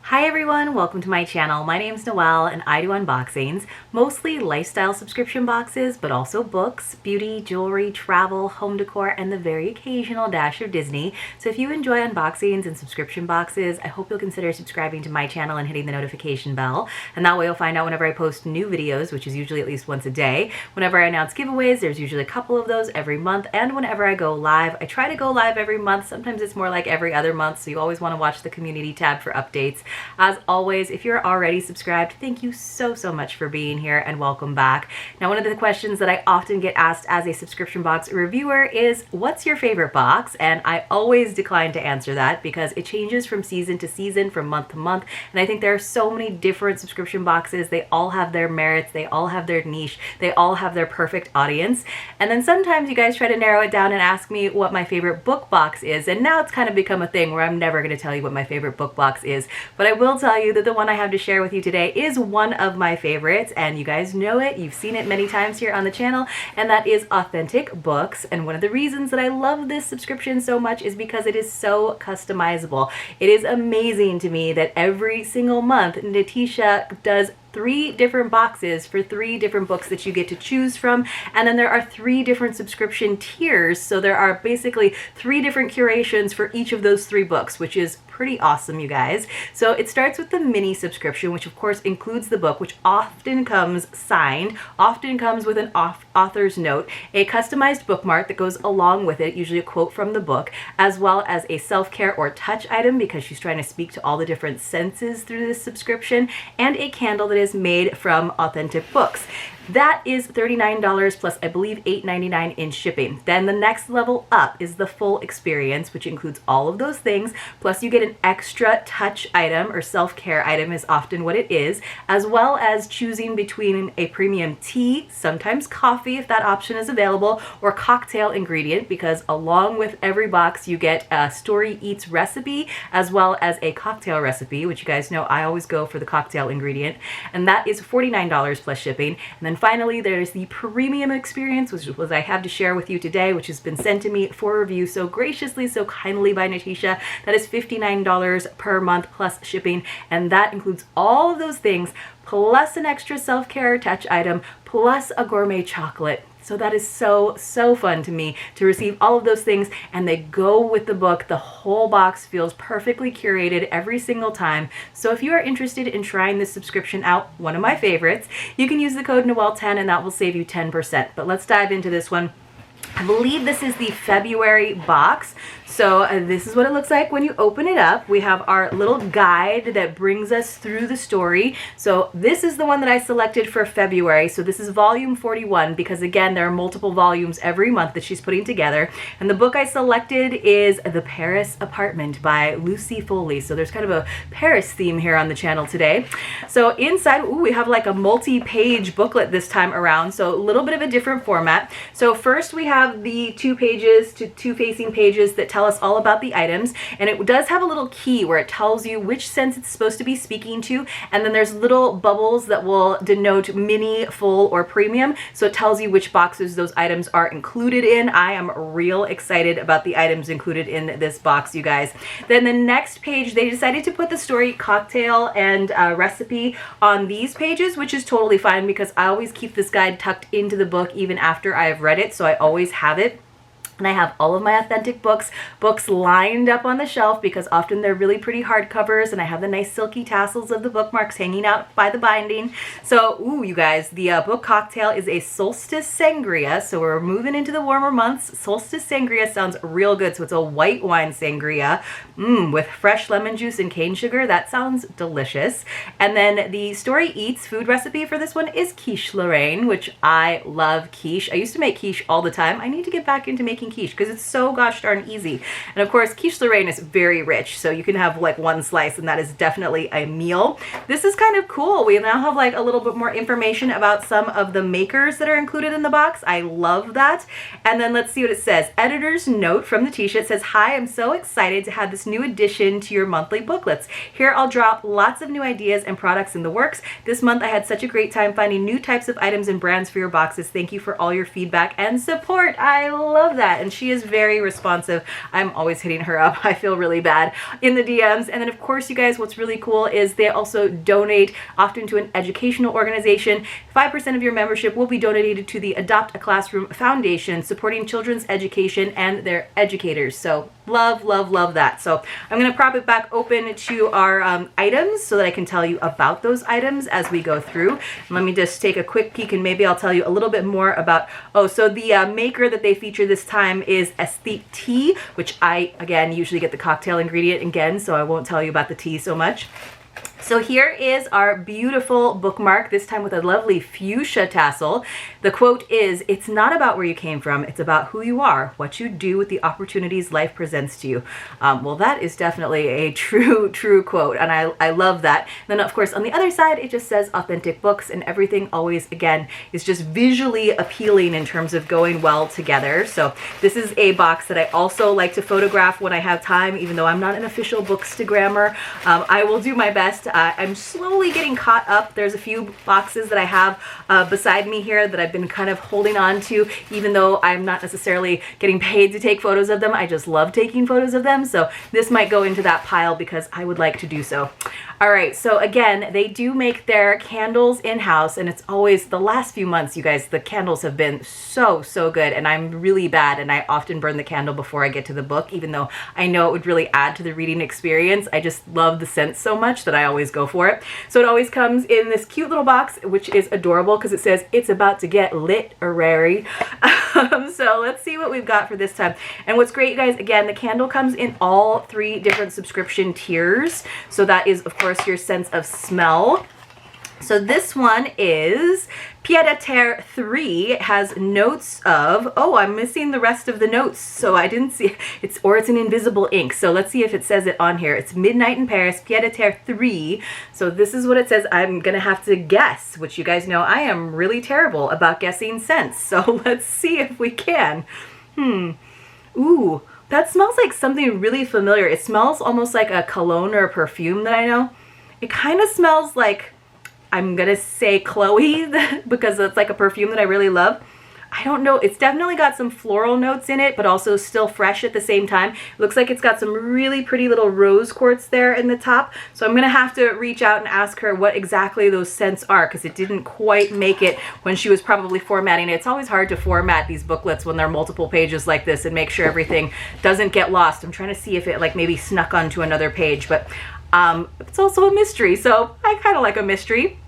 Hi everyone, welcome to my channel. My name's Noelle and I do unboxings, mostly lifestyle subscription boxes, but also books, beauty, jewelry, travel, home decor, and the very occasional dash of Disney. So if you enjoy unboxings and subscription boxes, I hope you'll consider subscribing to my channel and hitting the notification bell. And that way you'll find out whenever I post new videos, which is usually at least once a day. Whenever I announce giveaways, there's usually a couple of those every month. And whenever I go live, I try to go live every month. Sometimes it's more like every other month, so you always want to watch the community tab for updates. As always, if you're already subscribed, thank you so much for being here and welcome back. Now, one of the questions that I often get asked as a subscription box reviewer is, what's your favorite box? And I always decline to answer that because it changes from season to season, from month to month. And I think there are so many different subscription boxes. They all have their merits. They all have their niche. They all have their perfect audience. And then sometimes you guys try to narrow it down and ask me what my favorite book box is. And now it's kind of become a thing where I'm never going to tell you what my favorite book box is. But I will tell you that the one I have to share with you today is one of my favorites, and you guys know it. You've seen it many times here on the channel, and that is Authentic Books. And one of the reasons that I love this subscription so much is because it is so customizable. It is amazing to me that every single month Natisha does 3 different boxes for 3 different books that you get to choose from, and then there are 3 different subscription tiers, so there are basically 3 different curations for each of those 3 books, which is pretty awesome, you guys. So it starts with the mini subscription, which of course includes the book, which often comes signed, often comes with an author's note, a customized bookmark that goes along with it, usually a quote from the book, as well as a self-care or touch item because she's trying to speak to all the different senses through this subscription, and a candle that is made from Authentic Books. That is $39 plus I believe $8.99 in shipping. Then the next level up is the full experience, which includes all of those things, plus you get an extra touch item, or self-care item is often what it is, as well as choosing between a premium tea, sometimes coffee if that option is available, or cocktail ingredient, because along with every box you get a Story Eats recipe as well as a cocktail recipe, which you guys know I always go for the cocktail ingredient, and that is $49 plus shipping. And then finally, there's the premium experience, which was I have to share with you today, which has been sent to me for review so graciously, so kindly by Natisha. That is $59 per month plus shipping, and that includes all of those things, plus an extra self-care touch item, plus a gourmet chocolate. So that is so fun to me to receive all of those things, and they go with the book. The whole box feels perfectly curated every single time. So if you are interested in trying this subscription out, one of my favorites, you can use the code Noelle10 and that will save you 10%. But let's dive into this one. I believe this is the February box. So this is what it looks like when you open it up. We have our little guide that brings us through the story. So this is the one that I selected for February. So this is volume 41 because again, there are multiple volumes every month that she's putting together. And the book I selected is The Paris Apartment by Lucy Foley. So there's kind of a Paris theme here on the channel today. So inside, ooh, we have like a multi-page booklet this time around. So a little bit of a different format. So first we have the 2 facing pages that tell us all about the items, and it does have a little key where it tells you which sense it's supposed to be speaking to, and then there's little bubbles that will denote mini, full, or premium, so it tells you which boxes those items are included in. I am real excited about the items included in this box, you guys. Then the next page, they decided to put the story, cocktail, and recipe on these pages, which is totally fine because I always keep this guide tucked into the book even after I've read it, so I always have it. And I have all of my Authentic books lined up on the shelf because often they're really pretty hardcovers, and I have the nice silky tassels of the bookmarks hanging out by the binding. So, ooh, you guys, the book cocktail is a Solstice Sangria. So we're moving into the warmer months. Solstice Sangria sounds real good. So it's a white wine sangria with fresh lemon juice and cane sugar. That sounds delicious. And then the Story Eats food recipe for this one is quiche Lorraine, which I love quiche. I used to make quiche all the time. I need to get back into making quiche because it's so gosh darn easy. And of course, quiche Lorraine is very rich, so you can have like one slice and that is definitely a meal. This is kind of cool. We now have like a little bit more information about some of the makers that are included in the box. I love that. And then let's see what it says. Editor's note from Natisha. It says, "Hi, I'm so excited to have this new addition to your monthly booklets. Here I'll drop lots of new ideas and products in the works. This month I had such a great time finding new types of items and brands for your boxes. Thank you for all your feedback and support." I love that. that, and she is very responsive. I'm always hitting her up. I feel really bad in the DMs. And then of course, you guys, what's really cool is they also donate often to an educational organization. 5% of your membership will be donated to the Adopt a Classroom Foundation, supporting children's education and their educators. So love, love, love that. So I'm going to prop it back open to our items so that I can tell you about those items as we go through. And let me just take a quick peek and maybe I'll tell you a little bit more about, so the maker that they feature this time is Aesthete Tea, which I, again, usually get the cocktail ingredient again, so I won't tell you about the tea so much. So here is our beautiful bookmark, this time with a lovely fuchsia tassel. The quote is, "It's not about where you came from, it's about who you are, what you do with the opportunities life presents to you." Well, that is definitely a true quote, and I love that. And then, of course, on the other side, it just says Authentic Books, and everything always, again, is just visually appealing in terms of going well together. So this is a box that I also like to photograph when I have time, even though I'm not an official bookstagrammer. I will do my best. I'm slowly getting caught up. There's a few boxes that I have beside me here that I've been kind of holding on to, even though I'm not necessarily getting paid to take photos of them. I just love taking photos of them. So this might go into that pile because I would like to do so. All right, so again, they do make their candles in-house, and it's always, the last few months, you guys, the candles have been so good, and I'm really bad, and I often burn the candle before I get to the book, even though I know it would really add to the reading experience. I just love the scent so much that I always go for it. So it always comes in this cute little box, which is adorable because it says, "It's about to get lit-erary." So let's see what we've got for this time. And what's great, you guys, again, the candle comes in all 3 different subscription tiers. So that is, of course, your sense of smell. So this one is Pied-à-Terre 3. It has notes of, I'm missing the rest of the notes, so I didn't see, it's an invisible ink. So let's see if it says it on here. It's Midnight in Paris, Pied-à-Terre 3. So this is what it says. I'm gonna have to guess, which you guys know I am really terrible about guessing scents. So let's see if we can. Ooh, that smells like something really familiar. It smells almost like a cologne or a perfume that I know. It kind of smells like, I'm gonna say Chloe because it's like a perfume that I really love. I don't know, it's definitely got some floral notes in it, but also still fresh at the same time. It looks like it's got some really pretty little rose quartz there in the top. So I'm gonna have to reach out and ask her what exactly those scents are, because it didn't quite make it when she was probably formatting it. It's always hard to format these booklets when they're multiple pages like this and make sure everything doesn't get lost. I'm trying to see if it like maybe snuck onto another page, but it's also a mystery, so I kind of like a mystery.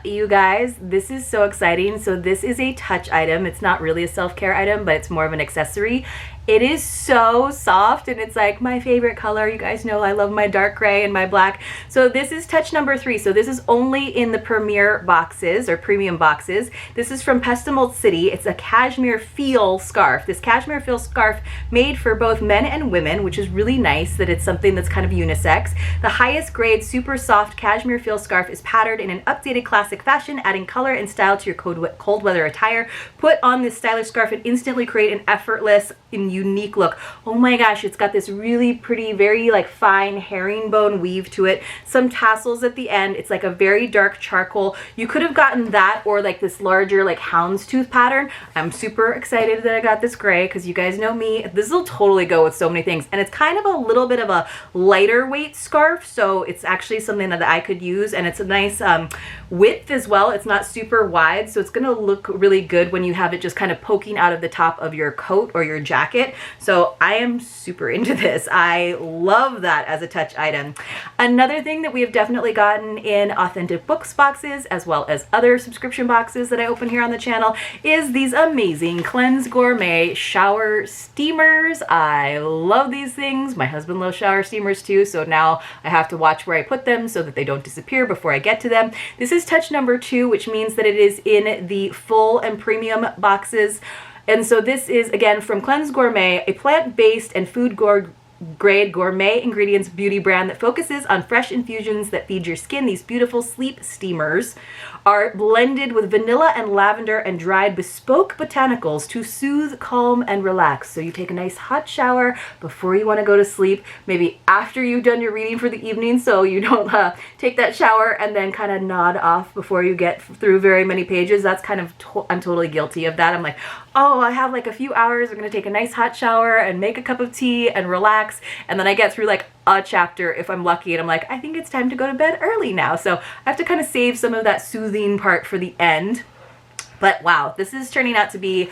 You guys, this is so exciting. So this is a touch item. It's not really a self-care item, but it's more of an accessory. It is so soft, and it's like my favorite color. You guys know I love my dark gray and my black. So this is touch number 3. So this is only in the premier boxes or premium boxes. This is from Pestamol City. It's a cashmere feel scarf. This cashmere feel scarf made for both men and women, which is really nice that it's something that's kind of unisex. The highest grade super soft cashmere feel scarf is patterned in an updated classic fashion, adding color and style to your cold weather attire. Put on this stylish scarf and instantly create an effortless and unique look. Oh my gosh, it's got this really pretty, very like fine herringbone weave to it. Some tassels at the end. It's like a very dark charcoal. You could have gotten that or like this larger like houndstooth pattern. I'm super excited that I got this gray because you guys know me. This will totally go with so many things. And it's kind of a little bit of a lighter weight scarf, so it's actually something that I could use, and it's a nice width as well. It's not super wide, so it's gonna look really good when you have it just kind of poking out of the top of your coat or your jacket. So I am super into this. I love that as a touch item. Another thing that we have definitely gotten in Authentic Books boxes, as well as other subscription boxes that I open here on the channel, is these amazing Cleanse Gourmet shower steamers. I love these things. My husband loves shower steamers too, so now I have to watch where I put them so that they don't disappear before I get to them. This is touch number 2, which means that it is in the full and premium boxes. And so this is, again, from Cleanse Gourmet, a plant-based and food grade gourmet ingredients beauty brand that focuses on fresh infusions that feed your skin. These beautiful sleep steamers are blended with vanilla and lavender and dried bespoke botanicals to soothe, calm, and relax. So you take a nice hot shower before you want to go to sleep, maybe after you've done your reading for the evening, so you don't take that shower and then kind of nod off before you get through very many pages. That's kind of, I'm totally guilty of that. I'm like, oh, I have like a few hours, I'm going to take a nice hot shower and make a cup of tea and relax, and then I get through like a chapter if I'm lucky, and I'm like, I think it's time to go to bed early now. So I have to kind of save some of that soothing part for the end. But wow, this is turning out to be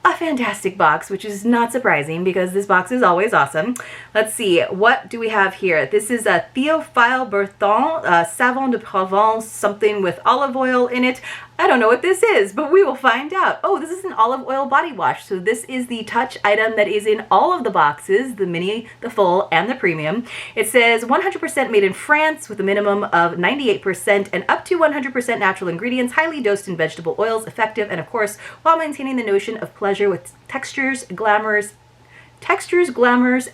a fantastic box, which is not surprising because this box is always awesome. Let's see, what do we have here? This is a Théophile Berthon Savon de Provence, something with olive oil in it. I don't know what this is, but we will find out. Oh, this is an olive oil body wash. So this is the touch item that is in all of the boxes, the mini, the full, and the premium. It says 100% made in France with a minimum of 98% and up to 100% natural ingredients, highly dosed in vegetable oils, effective, and of course, while maintaining the notion of pleasure with textures, glamours,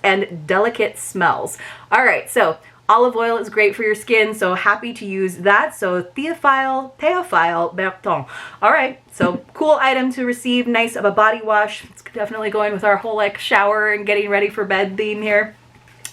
and delicate smells. All right, so olive oil is great for your skin, so happy to use that. So Théophile Berthon. All right, so cool item to receive. Nice of a body wash. It's definitely going with our whole like shower and getting ready for bed theme here.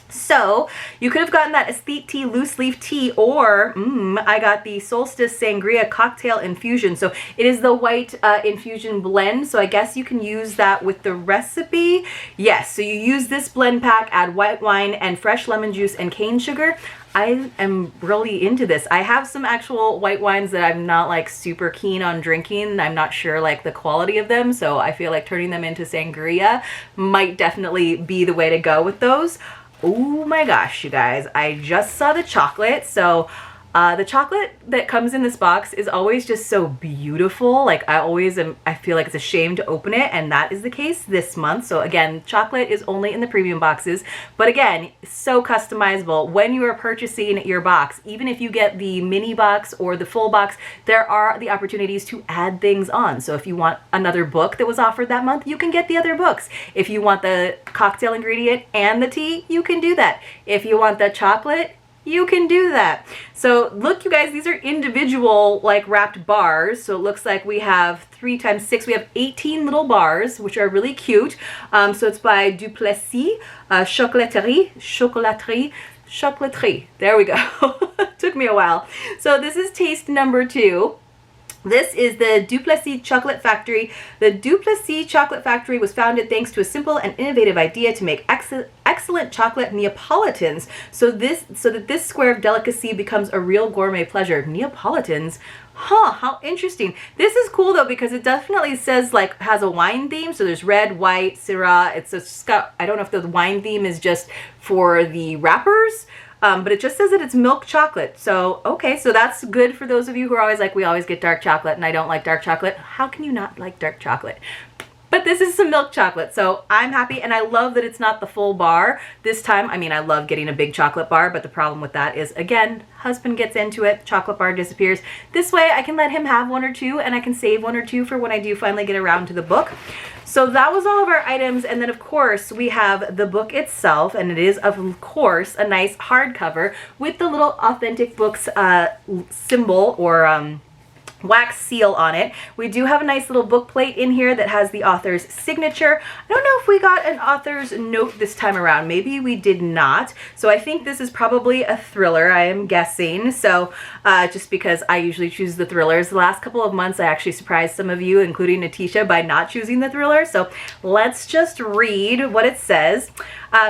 So you could have gotten that Aesthete Tea loose leaf tea, or I got the Solstice Sangria cocktail infusion. So it is the white infusion blend. So I guess you can use that with the recipe. Yes, so you use this blend pack, add white wine and fresh lemon juice and cane sugar. I am really into this. I have some actual white wines that I'm not like super keen on drinking. I'm not sure like the quality of them. So I feel like turning them into sangria might definitely be the way to go with those. Oh my gosh, you guys, I just saw the chocolate. So the chocolate that comes in this box is always just so beautiful. Like I feel like it's a shame to open it, and that is the case this month. So again, chocolate is only in the premium boxes, but again, so customizable. When you are purchasing your box, even if you get the mini box or the full box, there are the opportunities to add things on. So if you want another book that was offered that month, you can get the other books. If you want the cocktail ingredient and the tea, you can do that. If you want the chocolate, you can do that. So look, you guys, these are individual like wrapped bars. So it looks like we have 3 times 6. We have 18 little bars, which are really cute. So it's by Duplessy, chocolaterie. There we go. Took me a while. So this is taste number 2. This is the Duplessy Chocolate Factory. The Duplessy Chocolate Factory was founded thanks to a simple and innovative idea to make excellent chocolate Neapolitans. So that this square of delicacy becomes a real gourmet pleasure. Neapolitans? Huh, how interesting. This is cool though, because it definitely says like has a wine theme. So there's red, white, Syrah. It's just got, I don't know if the wine theme is just for the wrappers. But it just says that it's milk chocolate. So, okay, so that's good for those of you who are always like, we always get dark chocolate and I don't like dark chocolate. How can you not like dark chocolate? But this is some milk chocolate, so I'm happy, and I love that it's not the full bar this time. I mean, I love getting a big chocolate bar, but the problem with that is, again, husband gets into it, chocolate bar disappears. This way I can let him have 1 or 2, and I can save 1 or 2 for when I do finally get around to the book. So that was all of our items, and then of course we have the book itself, and it is of course a nice hardcover with the little Authentic Books symbol or wax seal on it. We do have a nice little book plate in here that has the author's signature. I don't know if we got an author's note this time around. Maybe we did not. So I think this is probably a thriller, I am guessing. So just because I usually choose the thrillers. The last couple of months I actually surprised some of you, including Natisha, by not choosing the thriller. So let's just read what it says.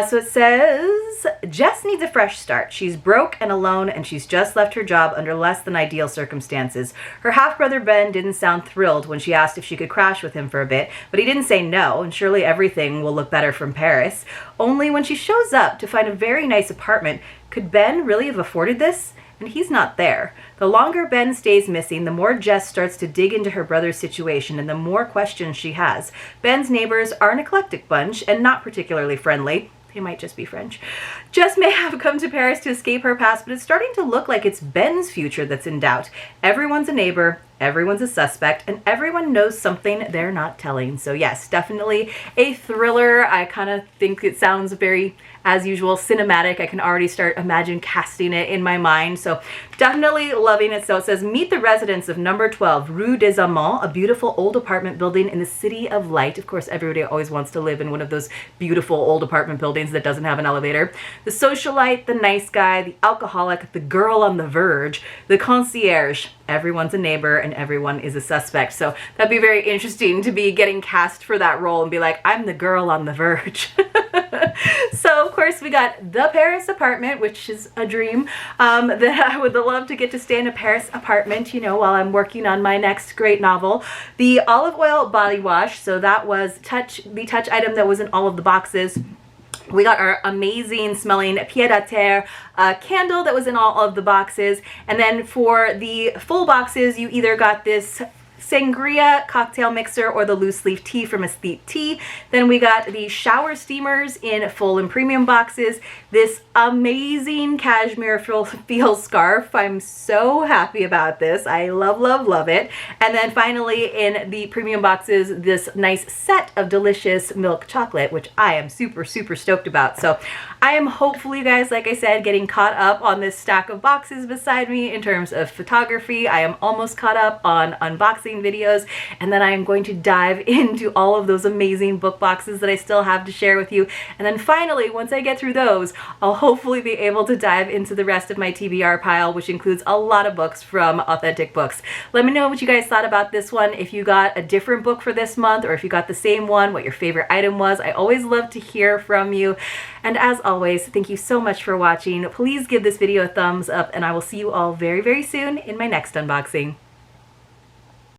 So it says, Jess needs a fresh start. She's broke and alone, and she's just left her job under less than ideal circumstances. Her half-brother Ben didn't sound thrilled when she asked if she could crash with him for a bit, but he didn't say no, and surely everything will look better from Paris. Only when she shows up to find a very nice apartment, could Ben really have afforded this? And he's not there. The longer Ben stays missing, the more Jess starts to dig into her brother's situation and the more questions she has. Ben's neighbors are an eclectic bunch and not particularly friendly. They might just be French. Jess may have come to Paris to escape her past, but it's starting to look like it's Ben's future that's in doubt. Everyone's a neighbor, everyone's a suspect, and everyone knows something they're not telling. So yes, definitely a thriller. I kind of think it sounds very, as usual, cinematic. I can already start imagine casting it in my mind. So definitely loving it. So it says, meet the residents of number 12, Rue des Amants, a beautiful old apartment building in the City of Light. Of course, everybody always wants to live in one of those beautiful old apartment buildings that doesn't have an elevator. The socialite, the nice guy, the alcoholic, the girl on the verge, the concierge. Everyone's a neighbor and everyone is a suspect. So that'd be very interesting to be getting cast for that role and be like, I'm the girl on the verge. So of course we got the Paris apartment, which is a dream that I would love to get to stay in a Paris apartment, you know, while I'm working on my next great novel. The olive oil body wash, so that was the touch item that was in all of the boxes. We got our amazing smelling pied-à-terre candle that was in all of the boxes. And then for the full boxes, you either got this sangria cocktail mixer or the loose leaf tea from Esthete Tea. Then we got the shower steamers in full and premium boxes. This amazing cashmere feel scarf. I'm so happy about this. I love, love, love it. And then finally in the premium boxes, this nice set of delicious milk chocolate, which I am super, super stoked about. So I am hopefully, you guys, like I said, getting caught up on this stack of boxes beside me in terms of photography. I am almost caught up on unboxing videos, and then I am going to dive into all of those amazing book boxes that I still have to share with you. And then finally, once I get through those, I'll hopefully be able to dive into the rest of my TBR pile, which includes a lot of books from Authentic Books. Let me know what you guys thought about this one. If you got a different book for this month, or if you got the same one, what your favorite item was. I always love to hear from you. And as always, thank you so much for watching. Please give this video a thumbs up, and I will see you all very, very soon in my next unboxing.